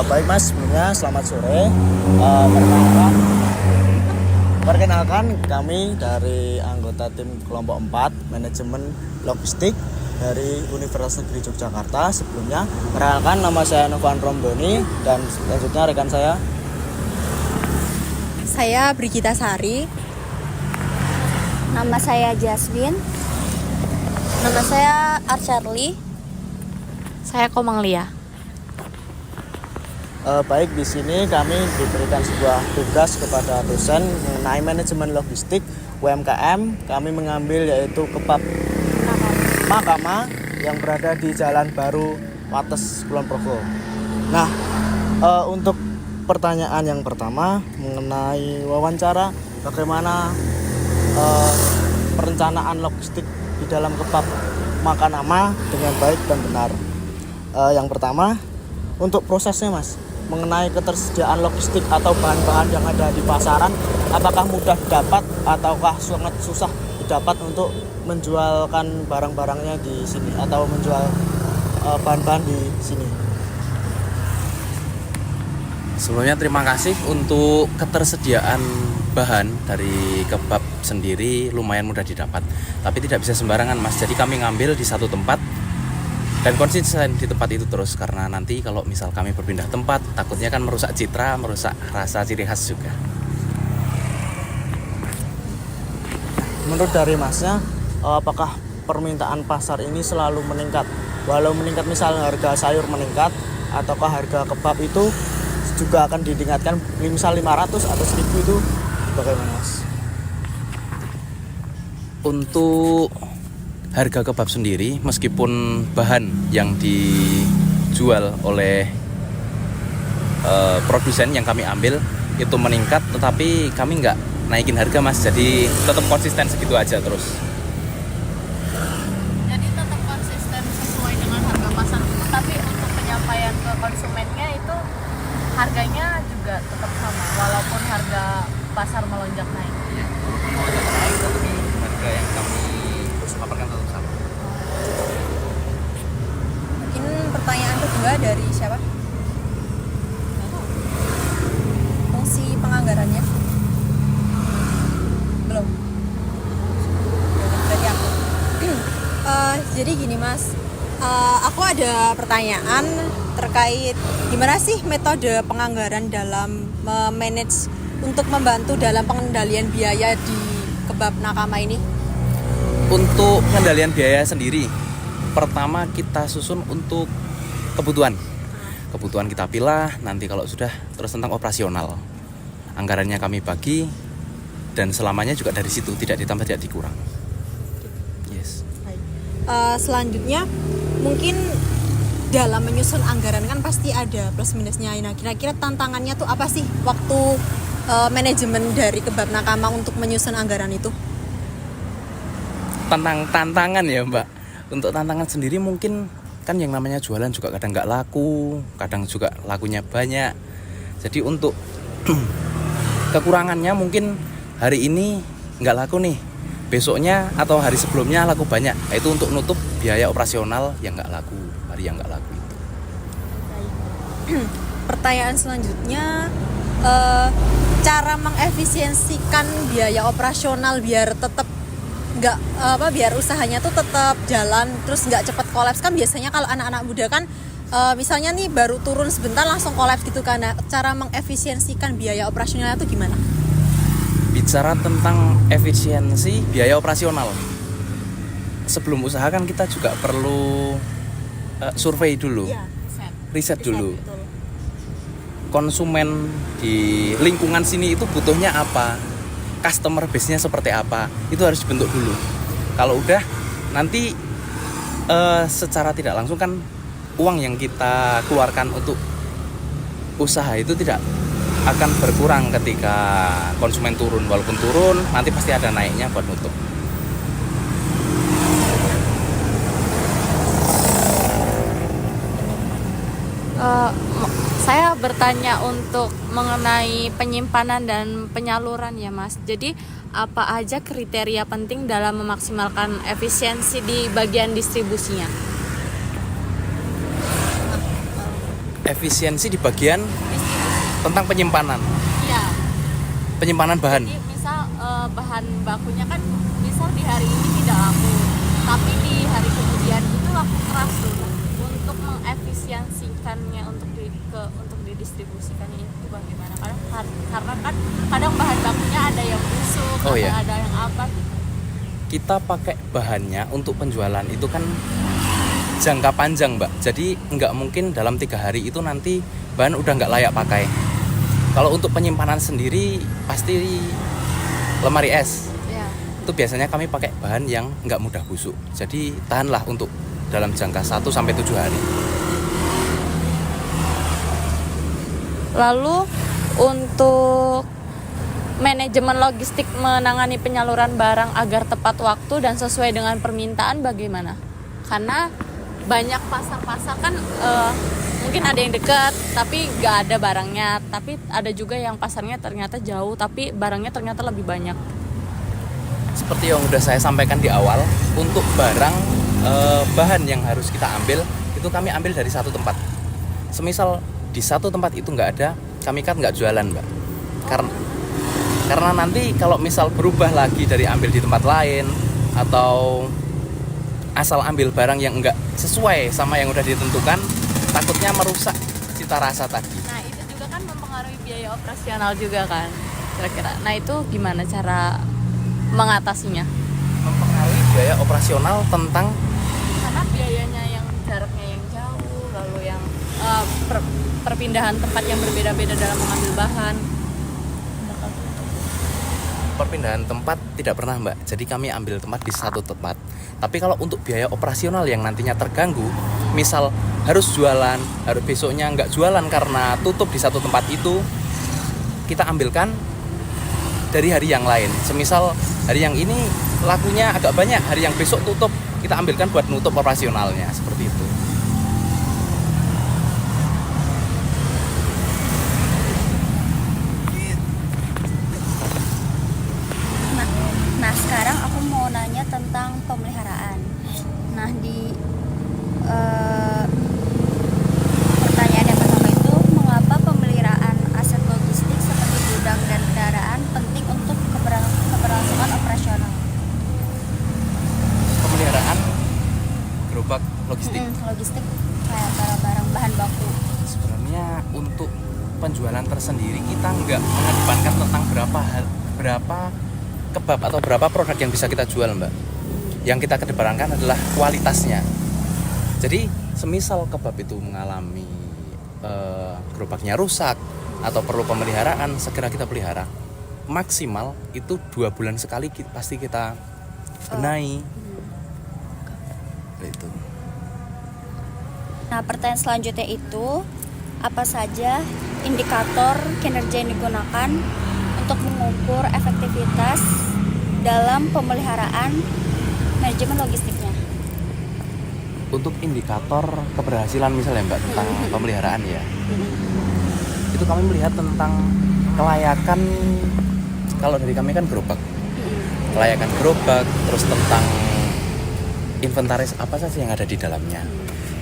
Baik Mas, sebelumnya selamat sore. Perkenalkan kami dari anggota tim kelompok 4 manajemen logistik dari Universitas Negeri Yogyakarta. Sebelumnya perkenalkan, nama saya Novan Romboni dan selanjutnya rekan Saya Brigita Sari. Nama saya Jasmine. Nama saya Archarli. Saya Komang Lia. Baik, di sini kami diberikan sebuah tugas kepada dosen mengenai manajemen logistik UMKM. Kami mengambil yaitu kebab Makama yang berada di Jalan Baru Wates, Kulon Progo. Nah, untuk pertanyaan yang pertama mengenai wawancara bagaimana perencanaan logistik di dalam kebab Makanama dengan baik dan benar. Yang pertama, untuk prosesnya Mas, mengenai ketersediaan logistik atau bahan-bahan yang ada di pasaran, apakah mudah didapat ataukah sangat susah didapat untuk menjualkan barang-barangnya di sini atau menjual bahan-bahan di sini? Sebelumnya terima kasih. Untuk ketersediaan bahan dari kebab sendiri lumayan mudah didapat, tapi tidak bisa sembarangan Mas. Jadi kami ngambil di satu tempat dan konsisten di tempat itu terus, karena nanti kalau misal kami berpindah tempat takutnya kan merusak citra, merusak rasa ciri khas juga. Menurut dari Masnya, apakah permintaan pasar ini selalu meningkat? Walau meningkat, misal harga sayur meningkat, ataukah harga kebab itu juga akan ditingkatkan, misal 500 atau 1000 itu bagaimana Mas? Untuk harga kebab sendiri, meskipun bahan yang dijual oleh produsen yang kami ambil itu meningkat, tetapi kami nggak naikin harga Mas, jadi tetap konsisten segitu aja terus. Jadi tetap konsisten sesuai dengan harga pasar, tapi untuk penyampaian ke konsumennya itu harganya juga tetap sama walaupun harga pasar melonjak naik. Ya, walaupun naik, tapi harga yang kami paparkan tetap sama. Mungkin pertanyaan kedua dari siapa? Fungsi penganggarannya? Belum. Berarti aku. Jadi gini Mas, aku ada pertanyaan terkait gimana sih metode penganggaran dalam manage untuk membantu dalam pengendalian biaya di kebab Nakama ini? Untuk pengendalian biaya sendiri, pertama kita susun untuk kebutuhan kita pilah, nanti kalau sudah terus tentang operasional, anggarannya kami bagi dan selamanya juga dari situ, tidak ditambah tidak dikurang. Yes. Selanjutnya mungkin dalam menyusun anggaran kan pasti ada plus minusnya. Nah, kira-kira tantangannya tuh apa sih waktu manajemen dari kebab Nakama untuk menyusun anggaran itu? Tantangan ya Mbak. Untuk tantangan sendiri mungkin kan yang namanya jualan juga kadang nggak laku, kadang juga lakunya banyak. Jadi untuk kekurangannya mungkin hari ini nggak laku nih, besoknya atau hari sebelumnya laku banyak. Nah, itu untuk nutup biaya operasional yang nggak laku, hari yang nggak laku itu. Pertanyaan selanjutnya, cara mengefisiensikan biaya operasional biar tetap biar usahanya tuh tetap jalan terus nggak cepat kolaps. Kan biasanya kalau anak-anak muda kan misalnya nih baru turun sebentar langsung kolaps gitu kan. Nah, cara mengefisiensikan biaya operasionalnya tuh gimana? Bicara tentang efisiensi biaya operasional, sebelum usaha kan kita juga perlu survei dulu, riset dulu. Betul. Konsumen di lingkungan sini itu butuhnya apa, customer base-nya seperti apa, itu harus dibentuk dulu. Kalau udah, nanti secara tidak langsung kan uang yang kita keluarkan untuk usaha itu tidak akan berkurang ketika konsumen turun. Walaupun turun, nanti pasti ada naiknya buat nutup. Saya bertanya untuk mengenai penyimpanan dan penyaluran ya Mas. Jadi apa aja kriteria penting dalam memaksimalkan efisiensi di bagian distribusinya? Efisiensi di bagian tentang penyimpanan. Iya. Penyimpanan bahan. Jadi misal bahan bakunya kan misal di hari ini tidak laku, tapi di hari kemudian itu laku keras tuh. Untuk mengefisiensikannya untuk didistribusikannya itu bagaimana? Karena kan kadang bahan bakunya ada yang busuk, ada yang apa gitu. Kita pakai bahannya untuk penjualan itu kan jangka panjang Mbak, jadi nggak mungkin dalam 3 hari itu nanti bahan udah nggak layak pakai. Kalau untuk penyimpanan sendiri pasti lemari es. Ya. Itu biasanya kami pakai bahan yang nggak mudah busuk, jadi tahanlah untuk dalam jangka 1 sampai 7 hari. Lalu untuk manajemen logistik menangani penyaluran barang agar tepat waktu dan sesuai dengan permintaan bagaimana? Karena banyak pasar-pasar kan mungkin ada yang dekat tapi nggak ada barangnya, tapi ada juga yang pasarnya ternyata jauh tapi barangnya ternyata lebih banyak. Seperti yang udah saya sampaikan di awal, untuk barang bahan yang harus kita ambil itu kami ambil dari satu tempat. Semisal di satu tempat itu nggak ada, kami kan nggak jualan Mbak. Karena nanti kalau misal berubah lagi dari ambil di tempat lain atau asal ambil barang yang enggak sesuai sama yang udah ditentukan, takutnya merusak cita rasa tadi. Nah itu juga kan mempengaruhi biaya operasional juga kan kira-kira. Nah itu gimana cara mengatasinya? Mempengaruhi biaya operasional tentang Karena biayanya yang jaraknya yang jauh, lalu yang perpindahan tempat yang berbeda-beda dalam mengambil bahan. perpindahan tempat tidak pernah Mbak. Jadi kami ambil tempat di satu tempat. Tapi kalau untuk biaya operasional yang nantinya terganggu, misal harus jualan, harus besoknya nggak jualan karena tutup di satu tempat itu, kita ambilkan dari hari yang lain. Semisal hari yang ini lakunya agak banyak, hari yang besok tutup, kita ambilkan buat nutup operasionalnya, seperti itu. Nah, sekarang aku mau nanya tentang pemeliharaan. Nah, di pertanyaan yang pertama itu, mengapa pemeliharaan aset logistik seperti gudang dan kendaraan penting untuk keberlangsungan operasional? Pemeliharaan gerobak logistik. Logistik kayak barang-barang bahan baku. Sebenarnya untuk penjualan tersendiri kita nggak mengedepankan tentang berapa kebab atau berapa produk yang bisa kita jual Mbak. Yang kita kedepankan adalah kualitasnya. Jadi semisal kebab itu mengalami gerobaknya rusak atau perlu pemeliharaan, segera kita pelihara. Maksimal itu 2 bulan sekali pasti kita benahi. Itu. Nah, pertanyaan selanjutnya itu, apa saja indikator kinerja yang digunakan untuk mengukur efektivitas dalam pemeliharaan manajemen logistiknya? Untuk indikator keberhasilan misalnya Mbak tentang pemeliharaan ya, itu kami melihat tentang kelayakan. Kalau dari kami kan gerobak, kelayakan gerobak, terus tentang inventaris apa saja yang ada di dalamnya,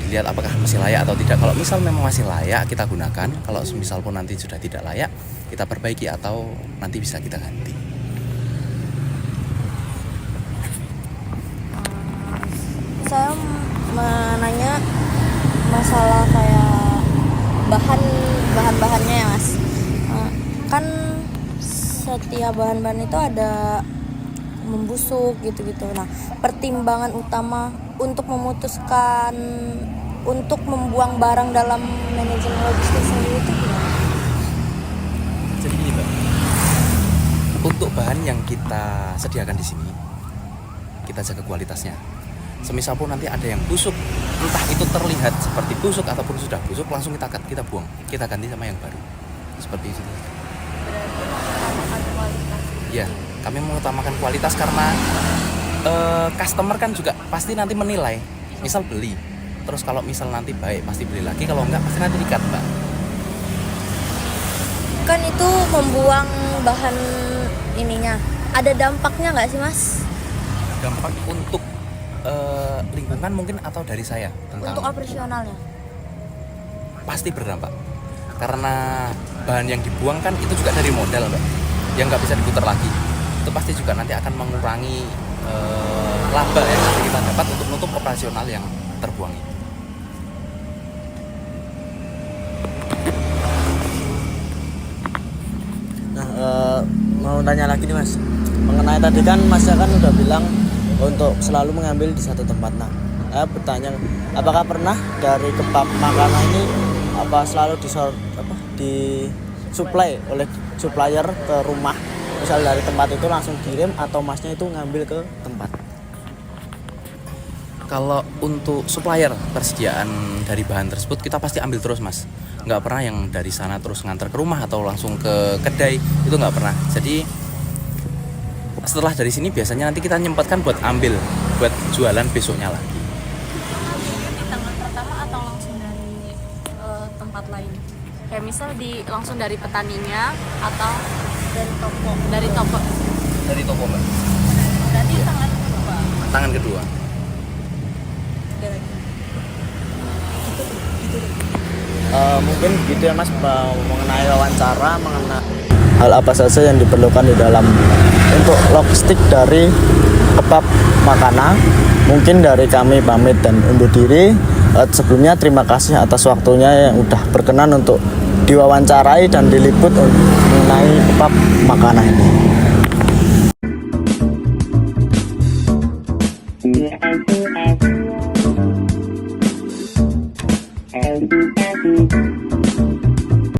dilihat apakah masih layak atau tidak. Kalau misal memang masih layak kita gunakan, kalau misal pun nanti sudah tidak layak kita perbaiki atau nanti bisa kita ganti. Saya menanya masalah kayak bahan-bahannya ya Mas. Kan setiap bahan-bahan itu ada membusuk gitu-gitu. Nah, pertimbangan utama untuk memutuskan untuk membuang barang dalam manajemen logistik sendiri itu gimana? Jadi gini Mbak, untuk bahan yang kita sediakan di sini kita jaga kualitasnya. Semisal pun nanti ada yang busuk, entah itu terlihat seperti busuk ataupun sudah busuk, langsung kita buang, kita ganti sama yang baru. Seperti itu. Ya, kami mengutamakan kualitas karena customer kan juga pasti nanti menilai. Misal beli, terus kalau misal nanti baik pasti beli lagi, kalau enggak pasti nanti di-cut, Mbak. Kan itu membuang bahan ininya. Ada dampaknya nggak sih, Mas? Dampak untuk lingkungan mungkin atau dari saya tentang Untuk operasionalnya? pasti berdampak, karena bahan yang dibuang kan itu juga dari modal, Mbak, yang nggak bisa diputar lagi. Itu pasti juga nanti akan mengurangi laba yang nanti kita dapat untuk menutup operasional yang terbuang itu. Nah, mau tanya lagi nih Mas, mengenai tadi kan Mas kan udah bilang untuk selalu mengambil di satu tempat. Nah, saya bertanya, apakah pernah dari kebab makanan ini selalu disuplai oleh supplier ke rumah, misal dari tempat itu langsung kirim atau Masnya itu ngambil ke tempat? Kalau untuk supplier persediaan dari bahan tersebut kita pasti ambil terus, Mas. Nggak pernah yang dari sana terus nganter ke rumah atau langsung ke kedai, itu nggak pernah. Jadi setelah dari sini biasanya nanti kita nyempatkan buat ambil, buat jualan besoknya lagi. Di tangan pertama atau langsung dari tempat lain? Kayak misal langsung dari petaninya atau dari toko? Dari toko. Dari toko, Mbak. Berarti tangan kedua. Tangan kedua. Mungkin gitu ya Mas, mengenai wawancara, mengenai hal apa saja yang diperlukan di dalam untuk logistik dari kebab Makana. Mungkin dari kami pamit dan undur diri. Sebelumnya terima kasih atas waktunya yang udah berkenan untuk diwawancarai dan diliput mengenai kebab Makana ini.